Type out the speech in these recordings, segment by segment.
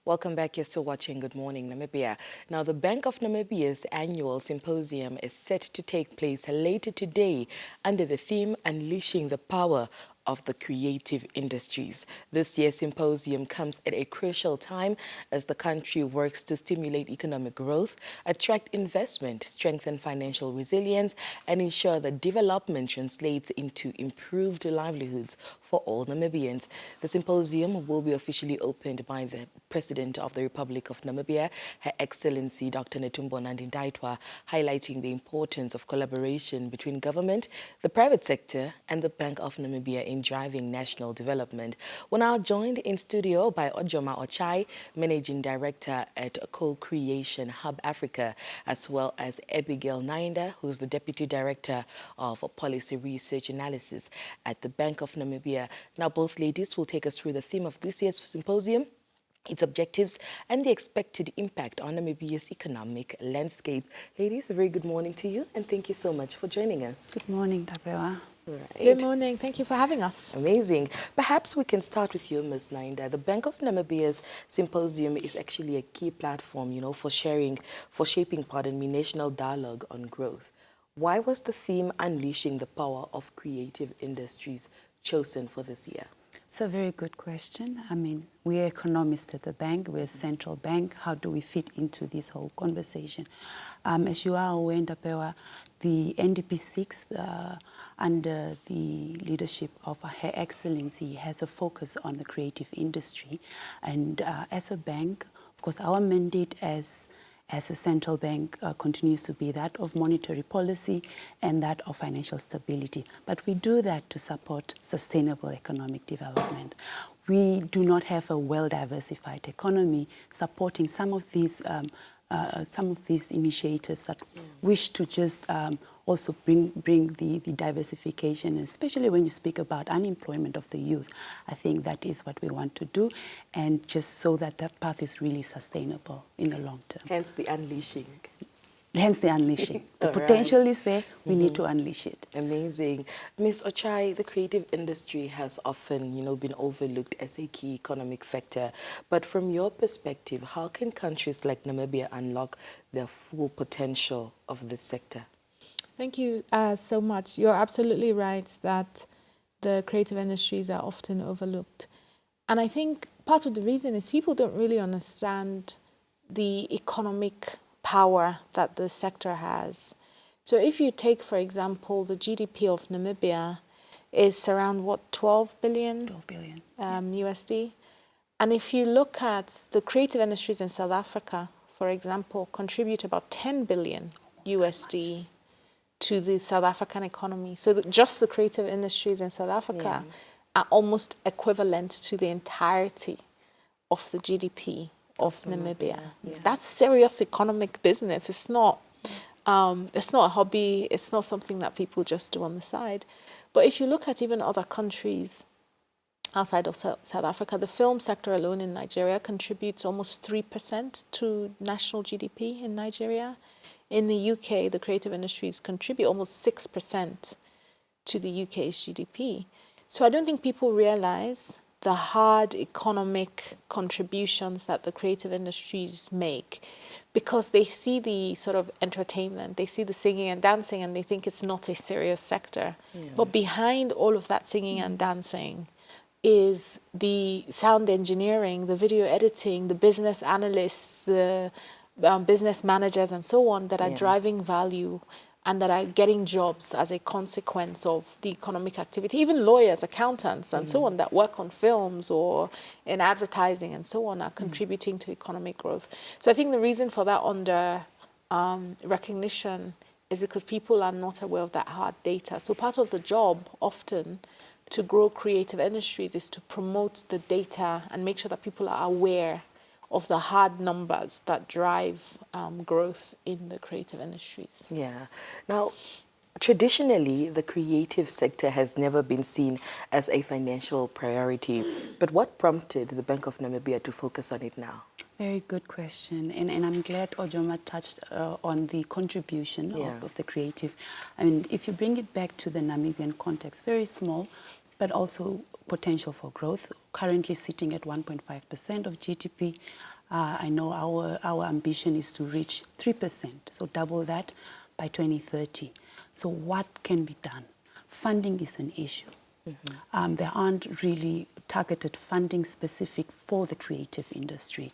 Welcome back. You're still watching Good Morning Namibia. Now, the Bank of Namibia's annual symposium is set to take place later today under the theme Unleashing the Power of the Creative Industries. This year's symposium comes at a crucial time as the country works to stimulate economic growth, attract investment, strengthen financial resilience, and ensure that development translates into improved livelihoods for all Namibians. The symposium will be officially opened by the President of the Republic of Namibia, Her Excellency Dr. Netumbo Nandi-Ndaitwah, highlighting the importance of collaboration between government, the private sector, and the Bank of Namibia in driving national development. We're now joined in studio by Ojoma Ochai, Managing Director at Co-Creation Hub Africa, as well as Abigail Nainda, who's the Deputy Director of Policy Research Analysis at the Bank of Namibia. Now, both ladies will take us through the theme of this year's symposium, its objectives, and the expected impact on Namibia's economic landscape. Ladies, a very good morning to you, and thank you so much for joining us. Good morning, Tabewa. Right. Good morning. Thank you for having us. Amazing. Perhaps we can start with you, Ms. Nainda. The Bank of Namibia's symposium is actually a key platform, for shaping, national dialogue on growth. Why was the theme Unleashing the Power of Creative Industries chosen for this year? It's a very good question. I mean, we're economists at the bank, we're a central bank. How do we fit into this whole conversation? As you are aware, Tabewa, the NDP6, under the leadership of Her Excellency, has a focus on the creative industry. And as a bank, of course, our mandate as a central bank continues to be that of monetary policy and that of financial stability. But we do that to support sustainable economic development. We do not have a well-diversified economy supporting some of these initiatives that wish to just also bring the diversification, and especially when you speak about unemployment of the youth. I think that is what we want to do, and just so that that path is really sustainable in the long term. Hence the unleashing. Hence the unleashing. The potential is there, we need to unleash it. Amazing. Ms. Ochai, the creative industry has often, been overlooked as a key economic factor. But from your perspective, how can countries like Namibia unlock the full potential of this sector? Thank you so much. You're absolutely right that the creative industries are often overlooked. And I think part of the reason is people don't really understand the economic power that the sector has. So if you take, for example, the GDP of Namibia is around, 12 billion? 12 billion. USD. And if you look at the creative industries in South Africa, for example, contribute about 10 billion USD to the South African economy. So just the creative industries in South Africa are almost equivalent to the entirety of the GDP of Namibia. That's serious economic business. It's not a hobby. It's not something that people just do on the side. But if you look at even other countries outside of South Africa, the film sector alone in Nigeria contributes almost 3% to national GDP in Nigeria. In the UK, the creative industries contribute almost 6% to the UK's GDP. So I don't think people realize the hard economic contributions that the creative industries make, because they see the sort of entertainment, they see the singing and dancing, and they think it's not a serious sector. But behind all of that singing and dancing is the sound engineering, the video editing, the business analysts, the business managers and so on that are driving value and that are getting jobs as a consequence of the economic activity. Even lawyers, accountants and so on that work on films or in advertising and so on are contributing to economic growth. So I think the reason for that under recognition is because people are not aware of that hard data. So part of the job often to grow creative industries is to promote the data and make sure that people are aware of the hard numbers that drive growth in the creative industries. Yeah. Now, traditionally, the creative sector has never been seen as a financial priority. But what prompted the Bank of Namibia to focus on it now? Very good question. And I'm glad Ojoma touched on the contribution of the creative. I mean, if you bring it back to the Namibian context, very small, but also potential for growth, currently sitting at 1.5% of GDP. I know our ambition is to reach 3%, so double that by 2030. So what can be done? Funding is an issue. There aren't really targeted funding specific for the creative industry.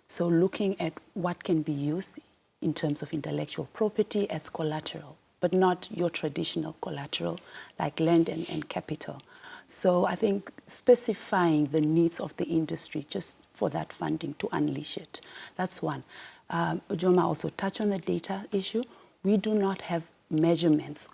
So looking at what can be used in terms of intellectual property as collateral, but not your traditional collateral like land and capital. So I think specifying the needs of the industry just for that funding to unleash it. That's one. Ojoma also touched on the data issue. We do not have measurements,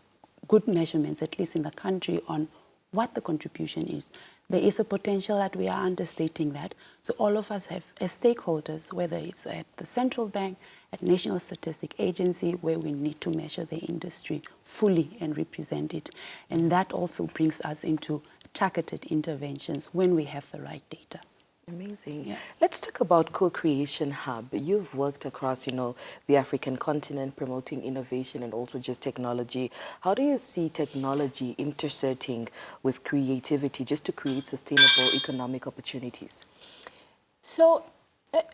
good measurements, at least in the country, on what the contribution is. There is a potential that we are understating that. So all of us have, as stakeholders, whether it's at the central bank, at National Statistic Agency, where we need to measure the industry fully and represent it. And that also brings us into targeted interventions when we have the right data. Amazing. Yeah. Let's talk about Co-Creation Hub. You've worked across, the African continent, promoting innovation and also just technology. How do you see technology intersecting with creativity just to create sustainable economic opportunities? So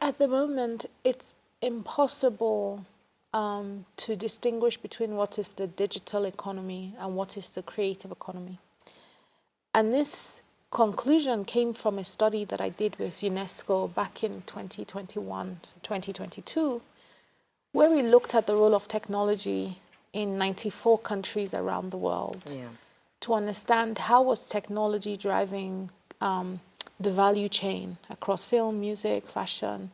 at the moment, it's impossible to distinguish between what is the digital economy and what is the creative economy. And this conclusion came from a study that I did with UNESCO back in 2021, 2022, where we looked at the role of technology in 94 countries around the world to understand how was technology driving the value chain across film, music, fashion,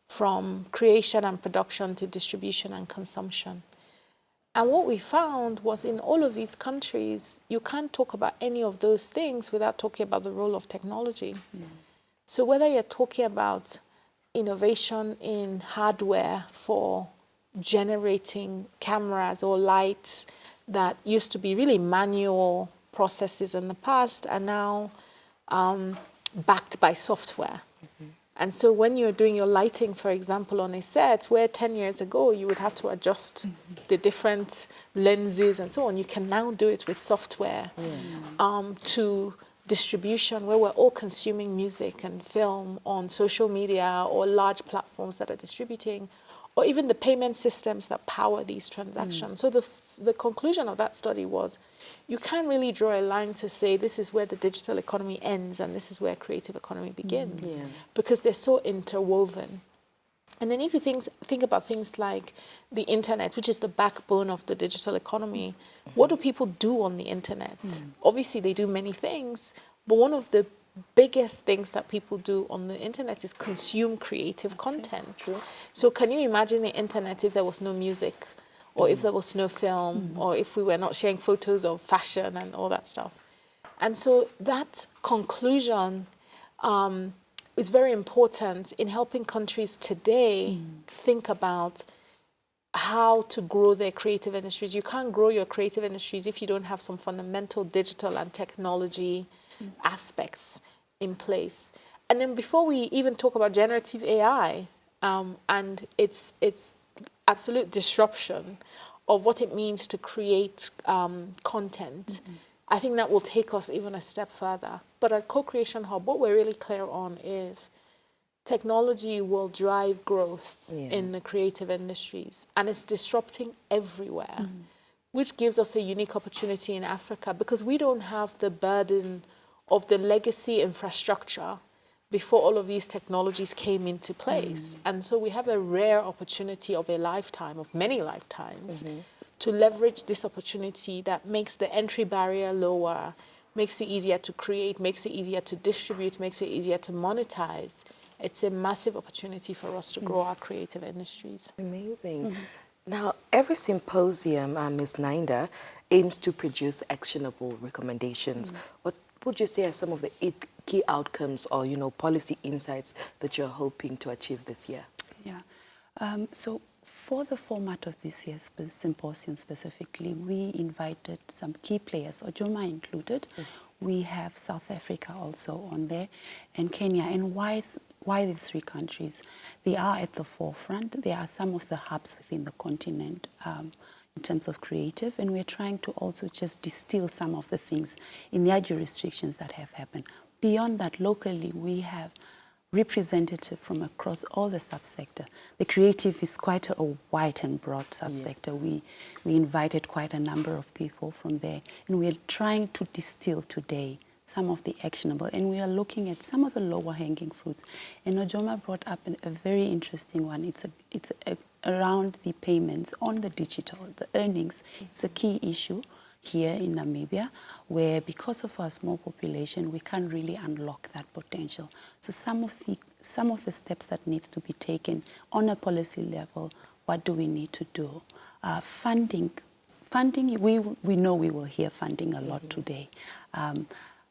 from creation and production to distribution and consumption. And what we found was in all of these countries, you can't talk about any of those things without talking about the role of technology. So whether you're talking about innovation in hardware for generating cameras or lights that used to be really manual processes in the past are now backed by software. And so when you're doing your lighting, for example, on a set, where 10 years ago you would have to adjust the different lenses and so on, you can now do it with software. To distribution, where we're all consuming music and film on social media or large platforms that are distributing, or even the payment systems that power these transactions. So the conclusion of that study was, you can't really draw a line to say this is where the digital economy ends and this is where creative economy begins, because they're so interwoven. And then if you think about things like the internet, which is the backbone of the digital economy, what do people do on the internet? Obviously, they do many things, but one of the biggest things that people do on the internet is consume creative content. So can you imagine the internet if there was no music, or if there was no film, or if we were not sharing photos of fashion and all that stuff? And so that conclusion is very important in helping countries today think about how to grow their creative industries. You can't grow your creative industries if you don't have some fundamental digital and technology aspects in place. And then before we even talk about generative AI and its absolute disruption of what it means to create content, I think that will take us even a step further. But at Co-Creation Hub, what we're really clear on is technology will drive growth in the creative industries, and it's disrupting everywhere, which gives us a unique opportunity in Africa, because we don't have the burden of the legacy infrastructure before all of these technologies came into place. And so we have a rare opportunity of a lifetime, of many lifetimes, to leverage this opportunity that makes the entry barrier lower, makes it easier to create, makes it easier to distribute, makes it easier to monetize. It's a massive opportunity for us to grow our creative industries. Amazing. Now, every symposium, Ms. Nainda, aims to produce actionable recommendations. What would you say are some of the key outcomes or, policy insights that you're hoping to achieve this year? So for the format of this year's symposium specifically, we invited some key players, Ojoma included. We have South Africa also on there, and Kenya. And why the three countries? They are at the forefront. They are some of the hubs within the continent in terms of creative, and we're trying to also just distill some of the things in their jurisdictions that have happened. Beyond that, locally, we have representative from across all the subsector. The creative is quite a wide and broad subsector. Yes. We invited quite a number of people from there, and we are trying to distill today some of the actionable, and we are looking at some of the lower hanging fruits. And Ojoma brought up a very interesting one. It's around the payments on the digital, the earnings. It's a key issue here in Namibia, where because of our small population, we can't really unlock that potential. So some of the steps that needs to be taken on a policy level, what do we need to do? Funding, we know we will hear funding a lot today.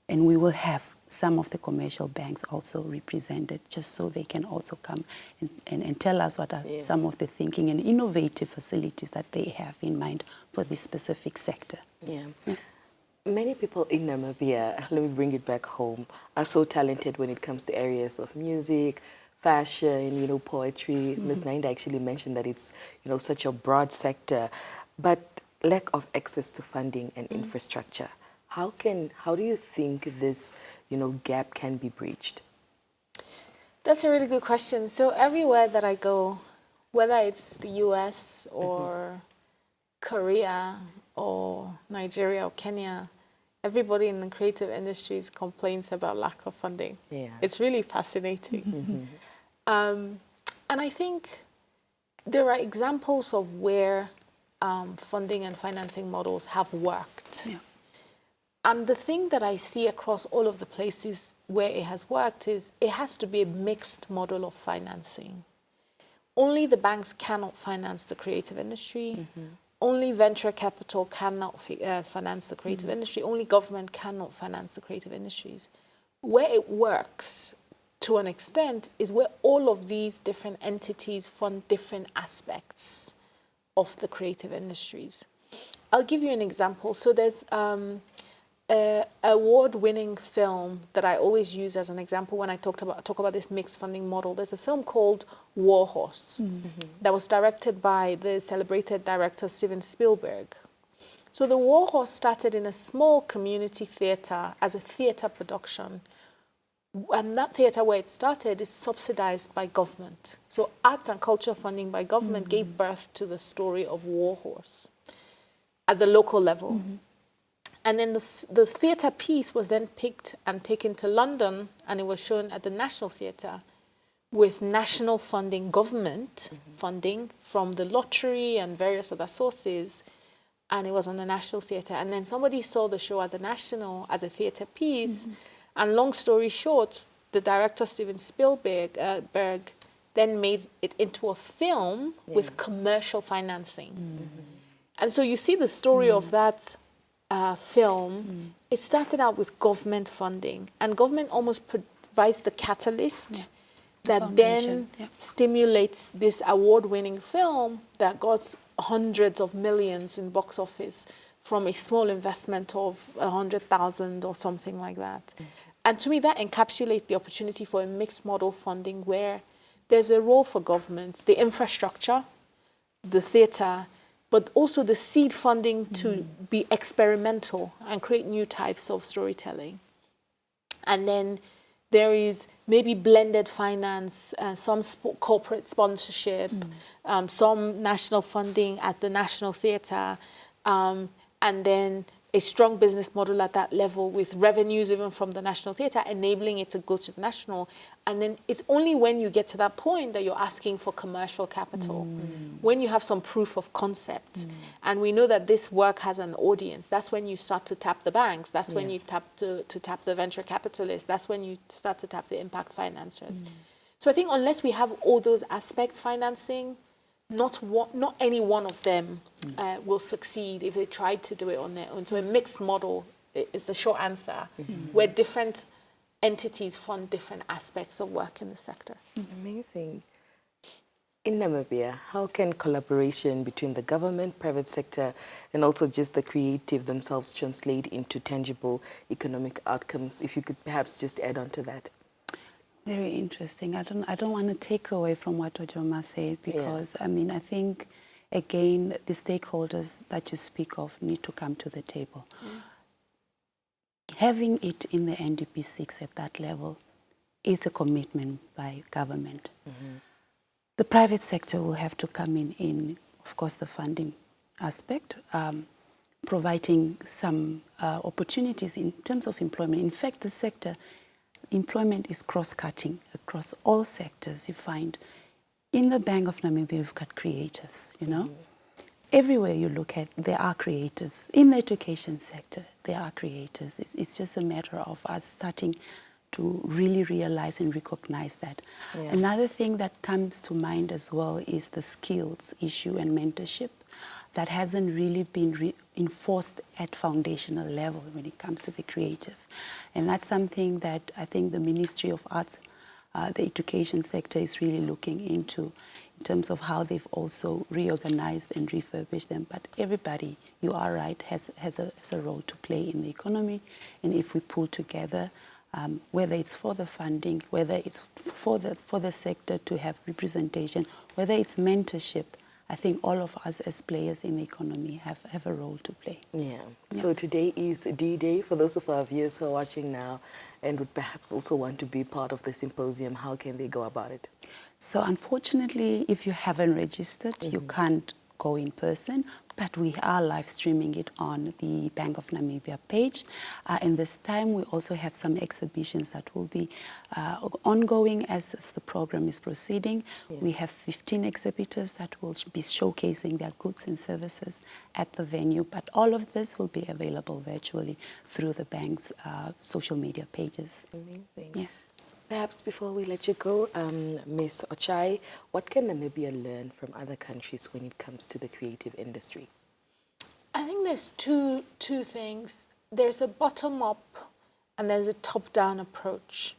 And we will have some of the commercial banks also represented, just so they can also come and tell us what are some of the thinking and innovative facilities that they have in mind for this specific sector. Yeah. Many people in Namibia, let me bring it back home, are so talented when it comes to areas of music, fashion, poetry. Ms. Nainda actually mentioned that it's, such a broad sector, but lack of access to funding and infrastructure. How do you think this, gap can be breached? That's a really good question. So everywhere that I go, whether it's the US or Korea or Nigeria or Kenya, everybody in the creative industries complains about lack of funding. Yeah. It's really fascinating. And I think there are examples of where funding and financing models have worked. Yeah. And the thing that I see across all of the places where it has worked is it has to be a mixed model of financing. Only the banks cannot finance the creative industry. Only venture capital cannot finance the creative industry. Only government cannot finance the creative industries. Where it works to an extent is where all of these different entities fund different aspects of the creative industries. I'll give you an example. So there's award-winning film that I always use as an example when I talk about this mixed funding model. There's a film called War Horse that was directed by the celebrated director Steven Spielberg. So the War Horse started in a small community theater as a theater production. And that theater where it started is subsidized by government. So arts and culture funding by government gave birth to the story of War Horse at the local level. And then the theatre piece was then picked and taken to London, and it was shown at the National Theatre with national funding, government funding from the lottery and various other sources, and it was on the National Theatre. And then somebody saw the show at the National as a theatre piece, and long story short, the director, Steven Spielberg, then made it into a film with commercial financing. And so you see the story of that film. It started out with government funding, and government almost provides the catalyst that then stimulates this award-winning film that got hundreds of millions in box office from a small investment of 100,000 or something like that. And to me, that encapsulates the opportunity for a mixed model funding where there's a role for governments, the infrastructure, the theatre, but also the seed funding to be experimental and create new types of storytelling. And then there is maybe blended finance, some corporate sponsorship, some national funding at the National Theatre, and then a strong business model at that level with revenues even from the National Theatre, enabling it to go to the national. And then it's only when you get to that point that you're asking for commercial capital, when you have some proof of concept. And we know that this work has an audience. That's when you start to tap the banks. That's when you tap to tap the venture capitalists. That's when you start to tap the impact financiers. So I think unless we have all those aspects financing, not any one of them will succeed if they try to do it on their own. So a mixed model is the short answer, where different entities fund different aspects of work in the sector. Amazing. In Namibia, how can collaboration between the government, private sector, and also just the creative themselves translate into tangible economic outcomes? If you could perhaps just add on to that. Very interesting. I don't want to take away from what Ojoma said because, I mean, I think, again, the stakeholders that you speak of need to come to the table. Having it in the NDP 6 at that level is a commitment by government. The private sector will have to come in, of course, the funding aspect, providing some opportunities in terms of employment. In fact, the sector, employment is cross-cutting across all sectors. You find in the Bank of Namibia, we've got creatives, you know. Everywhere you look at, there are creatives. In the education sector, there are creators. It's just a matter of us starting to really realize and recognize that. Yeah. Another thing that comes to mind as well is the skills issue and mentorship that hasn't really been enforced at foundational level when it comes to the creative. And that's something that I think the Ministry of Arts, the education sector is really looking into in terms of how they've also reorganized and refurbished them. But everybody, you are right, has a role to play in the economy. And if we pull together, whether it's for the funding, whether it's for the sector to have representation, whether it's mentorship, I think all of us as players in the economy have a role to play. Yeah. So today is D-Day. For those of our viewers who are watching now and would perhaps also want to be part of the symposium, how can they go about it? So unfortunately, if you haven't registered, you can't go in person, but we are live streaming it on the Bank of Namibia page. And this time we also have some exhibitions that will be ongoing as the program is proceeding. Yeah. We have 15 exhibitors that will be showcasing their goods and services at the venue, but all of this will be available virtually through the bank's social media pages. Amazing. Yeah. Perhaps before we let you go, Ms. Ochai, what can Namibia learn from other countries when it comes to the creative industry? I think there's two things. There's a bottom-up and there's a top-down approach.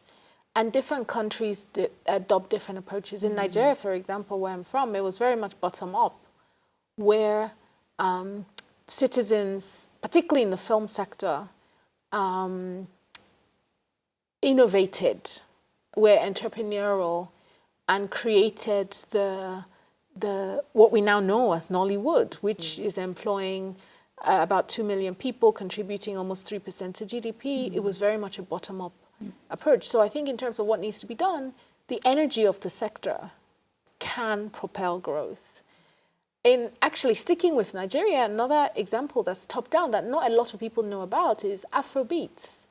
And different countries adopt different approaches. In Nigeria, for example, where I'm from, it was very much bottom-up, where citizens, particularly in the film sector, innovated, were entrepreneurial, and created the what we now know as Nollywood, which is employing about 2 million people, contributing almost 3% to GDP. It was very much a bottom-up approach. So I think in terms of what needs to be done, the energy of the sector can propel growth. In actually sticking with Nigeria, another example that's top-down that not a lot of people know about is Afrobeats.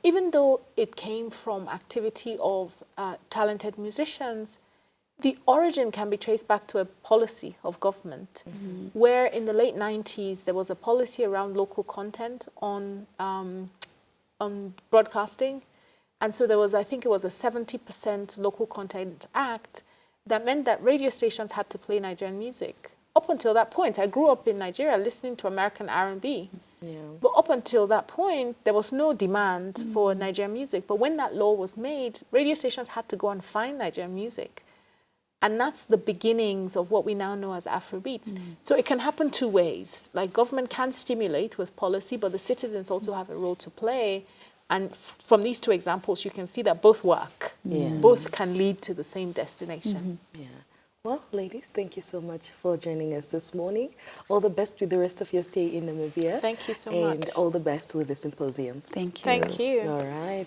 Even though it came from activity of talented musicians, the origin can be traced back to a policy of government, where in the late 90s, there was a policy around local content on broadcasting. And so there was, I think it was a 70% local content act that meant that radio stations had to play Nigerian music. Up until that point, I grew up in Nigeria listening to American R&B. Yeah. But up until that point, there was no demand for Nigerian music. But when that law was made, radio stations had to go and find Nigerian music. And that's the beginnings of what we now know as Afrobeats. So it can happen two ways. Like government can stimulate with policy, but the citizens also have a role to play. And from these two examples, you can see that both work. Yeah. Both can lead to the same destination. Yeah. Well, ladies, thank you so much for joining us this morning. All the best with the rest of your stay in Namibia. Thank you so And much. all the best with the symposium. Thank you. Thank you. All right.